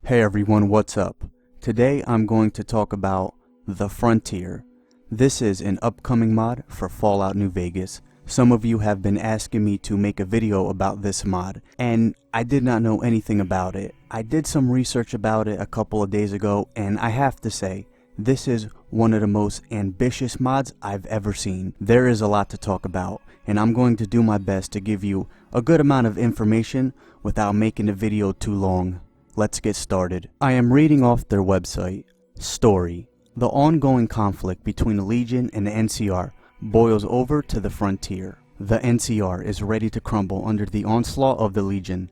Hey everyone, what's up? Today I'm going to talk about The Frontier. This is an upcoming mod for Fallout New Vegas. Some of you have been asking me to make a video about this mod, and I did not know anything about it. I did some research about it a couple of days ago, and I have to say, this is one of the most ambitious mods I've ever seen. There is a lot to talk about, and I'm going to do my best to give you a good amount of information without making the video too long. Let's get started. I am reading off their website. Story. The ongoing conflict between the Legion and the NCR boils over to the Frontier. The NCR is ready to crumble under the onslaught of the Legion.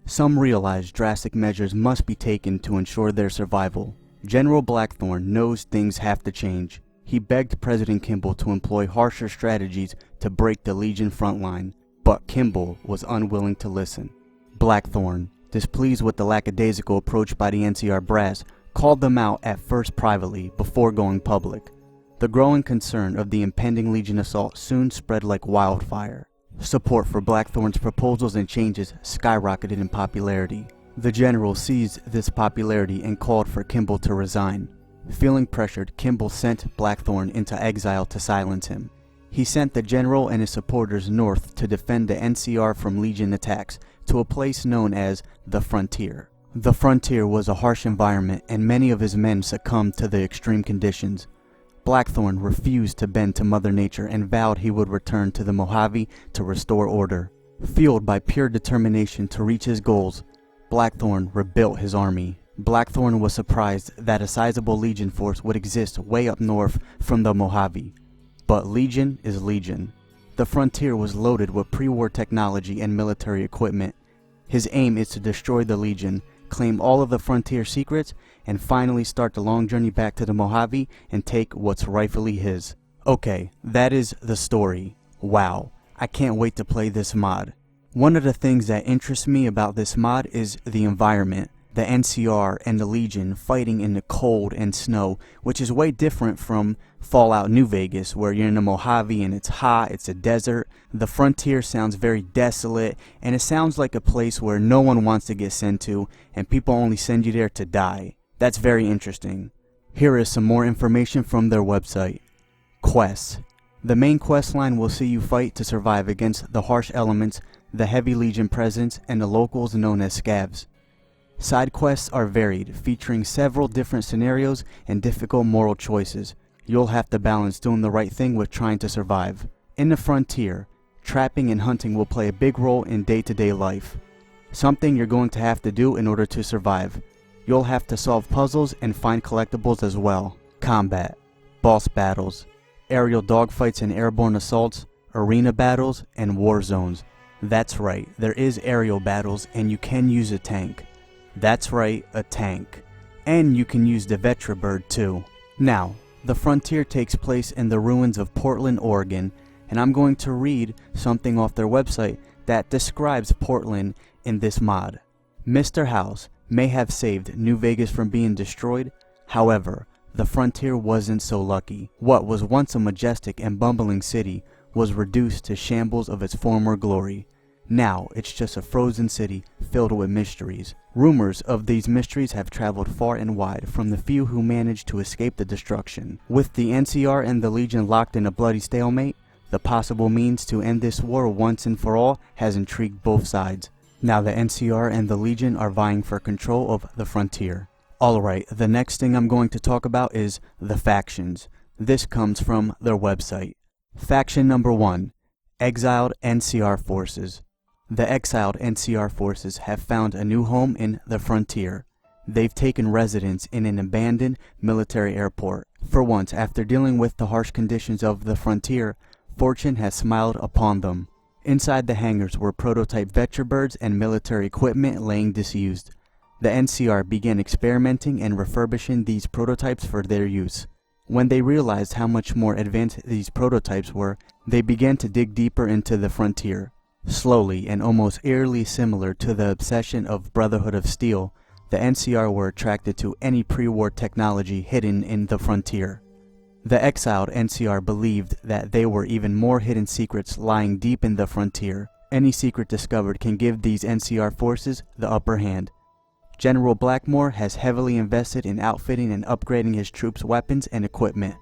Some realize drastic measures must be taken to ensure their survival. General Blackthorne knows things have to change. He begged President Kimball to employ harsher strategies to break the Legion front line, but Kimball was unwilling to listen. Blackthorne, displeased with the lackadaisical approach by the NCR brass, called them out at first privately before going public. The growing concern of the impending Legion assault soon spread like wildfire. Support for Blackthorne's proposals and changes skyrocketed in popularity. The general seized this popularity and called for Kimball to resign. Feeling pressured, Kimball sent Blackthorne into exile to silence him. He sent the general and his supporters north to defend the NCR from Legion attacks, to a place known as the Frontier. The Frontier was a harsh environment, and many of his men succumbed to the extreme conditions. Blackthorne refused to bend to Mother Nature and vowed he would return to the Mojave to restore order. Fueled by pure determination to reach his goals, Blackthorne rebuilt his army. Blackthorne was surprised that a sizable Legion force would exist way up north from the Mojave. But Legion is Legion. The Frontier was loaded with pre-war technology and military equipment. His aim is to destroy the Legion, claim all of the Frontier secrets, and finally start the long journey back to the Mojave and take what's rightfully his. Okay, that is the story. Wow, I can't wait to play this mod. One of the things that interests me about this mod is the environment. The NCR and the Legion fighting in the cold and snow, which is way different from Fallout New Vegas, where you're in the Mojave and it's hot, it's a desert. The Frontier sounds very desolate, and it sounds like a place where no one wants to get sent to, and people only send you there to die. That's very interesting. Here is some more information from their website. Quests. The main quest line will see you fight to survive against the harsh elements, the heavy Legion presence, and the locals known as scavs. Side quests are varied, featuring several different scenarios and difficult moral choices. You'll have to balance doing the right thing with trying to survive. In the Frontier, trapping and hunting will play a big role in day-to-day life. Something you're going to have to do in order to survive. You'll have to solve puzzles and find collectibles as well. Combat, boss battles, aerial dogfights and airborne assaults, arena battles, and war zones. That's right, there is aerial battles and you can use a tank. That's right, a tank. And you can use the Vetra bird too. Now, the Frontier takes place in the ruins of Portland, Oregon, and I'm going to read something off their website that describes Portland in this mod. Mr. House may have saved New Vegas from being destroyed, however, the Frontier wasn't so lucky. What was once a majestic and bumbling city was reduced to shambles of its former glory. Now, it's just a frozen city filled with mysteries. Rumors of these mysteries have traveled far and wide from the few who managed to escape the destruction. With the NCR and the Legion locked in a bloody stalemate, the possible means to end this war once and for all has intrigued both sides. Now the NCR and the Legion are vying for control of the Frontier. Alright, the next thing I'm going to talk about is the factions. This comes from their website. Faction number 1, Exiled NCR Forces. The exiled NCR forces have found a new home in the Frontier. They've taken residence in an abandoned military airport. For once, after dealing with the harsh conditions of the Frontier, fortune has smiled upon them. Inside the hangars were prototype Vetra birds and military equipment laying disused. The NCR began experimenting and refurbishing these prototypes for their use. When they realized how much more advanced these prototypes were, they began to dig deeper into the Frontier. Slowly and almost eerily similar to the obsession of Brotherhood of Steel, the NCR were attracted to any pre-war technology hidden in the Frontier. The exiled NCR believed that there were even more hidden secrets lying deep in the Frontier. Any secret discovered can give these NCR forces the upper hand. General Blackmore has heavily invested in outfitting and upgrading his troops' weapons and equipment.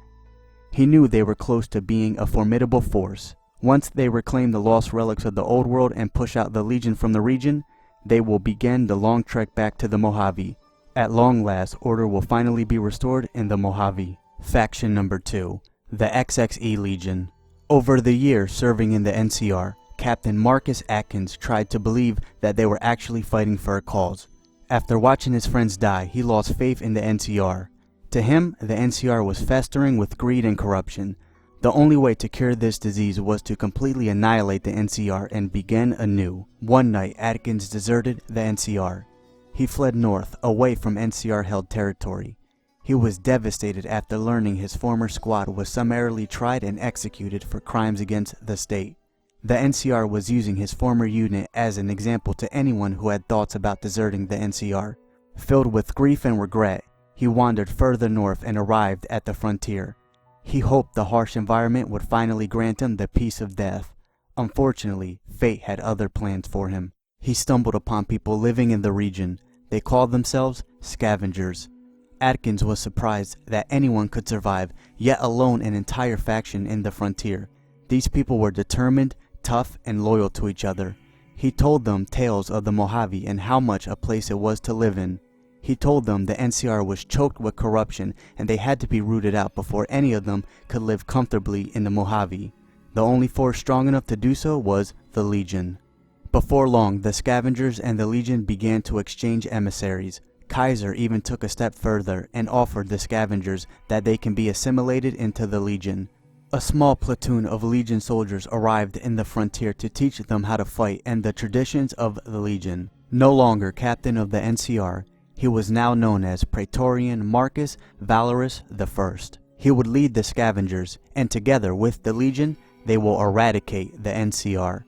He knew they were close to being a formidable force. Once they reclaim the lost relics of the old world and push out the Legion from the region, they will begin the long trek back to the Mojave. At long last, order will finally be restored in the Mojave. Faction number 2, the XXE Legion. Over the years serving in the NCR, Captain Marcus Atkins tried to believe that they were actually fighting for a cause. After watching his friends die, he lost faith in the NCR. To him, the NCR was festering with greed and corruption. The only way to cure this disease was to completely annihilate the NCR and begin anew. One night, Atkins deserted the NCR. He fled north, away from NCR-held territory. He was devastated after learning his former squad was summarily tried and executed for crimes against the state. The NCR was using his former unit as an example to anyone who had thoughts about deserting the NCR. Filled with grief and regret, he wandered further north and arrived at the frontier. He hoped the harsh environment would finally grant him the peace of death. Unfortunately, fate had other plans for him. He stumbled upon people living in the region. They called themselves scavengers. Atkins was surprised that anyone could survive, yet alone an entire faction in the frontier. These people were determined, tough, and loyal to each other. He told them tales of the Mojave and how much a place it was to live in. He told them the NCR was choked with corruption and they had to be rooted out before any of them could live comfortably in the Mojave. The only force strong enough to do so was the Legion. Before long, the scavengers and the Legion began to exchange emissaries. Kaiser even took a step further and offered the scavengers that they can be assimilated into the Legion. A small platoon of Legion soldiers arrived in the frontier to teach them how to fight and the traditions of the Legion. No longer captain of the NCR, he was now known as Praetorian Marcus Valerius I. He would lead the scavengers, and together with the Legion, they will eradicate the NCR.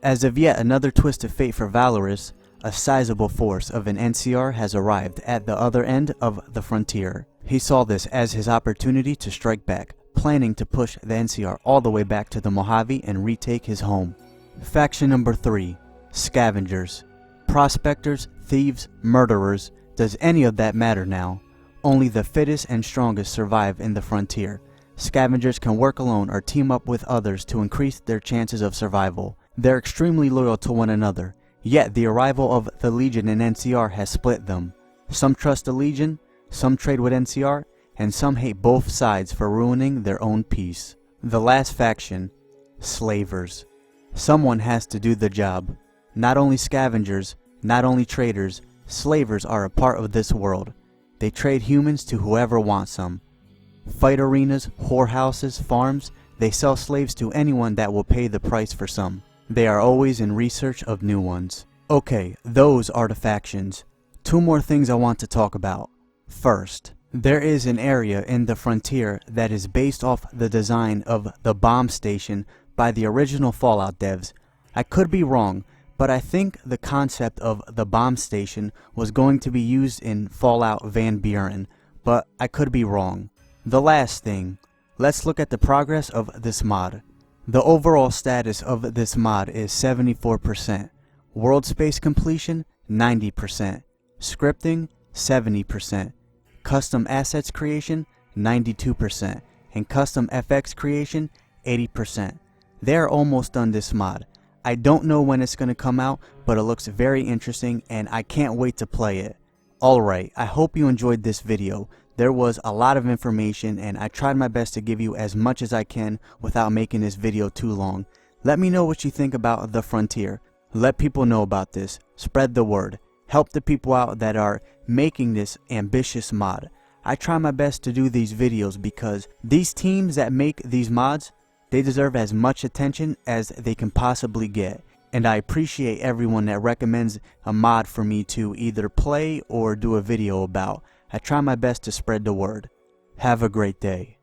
As of yet another twist of fate for Valerius, a sizable force of an NCR has arrived at the other end of the frontier. He saw this as his opportunity to strike back, planning to push the NCR all the way back to the Mojave and retake his home. Faction number 3, Scavengers. Prospectors, thieves, murderers. Does any of that matter now? Only the fittest and strongest survive in the frontier. Scavengers can work alone or team up with others to increase their chances of survival. They're extremely loyal to one another, yet the arrival of the Legion and NCR has split them. Some trust the Legion, some trade with NCR, and some hate both sides for ruining their own peace. The last faction, Slavers. Someone has to do the job. Not only scavengers, not only traders, slavers are a part of this world. They trade humans to whoever wants them. Fight arenas, whorehouses, farms, they sell slaves to anyone that will pay the price for some. They are always in research of new ones. Okay, those are the factions. 2 more things I want to talk about. First, there is an area in the frontier that is based off the design of the bomb station by the original Fallout devs. I could be wrong, but I think the concept of the bomb station was going to be used in Fallout Van Buren, but I could be wrong. The last thing, let's look at the progress of this mod. The overall status of this mod is 74%, world space completion 90%, scripting 70%, custom assets creation 92%, and custom FX creation 80%. They are almost done this mod. I don't know when it's going to come out, but it looks very interesting and I can't wait to play it. Alright, I hope you enjoyed this video. There was a lot of information and I tried my best to give you as much as I can without making this video too long. Let me know what you think about the frontier. Let people know about this. Spread the word. Help the people out that are making this ambitious mod. I try my best to do these videos because these teams that make these mods, they deserve as much attention as they can possibly get. And I appreciate everyone that recommends a mod for me to either play or do a video about. I try my best to spread the word. Have a great day.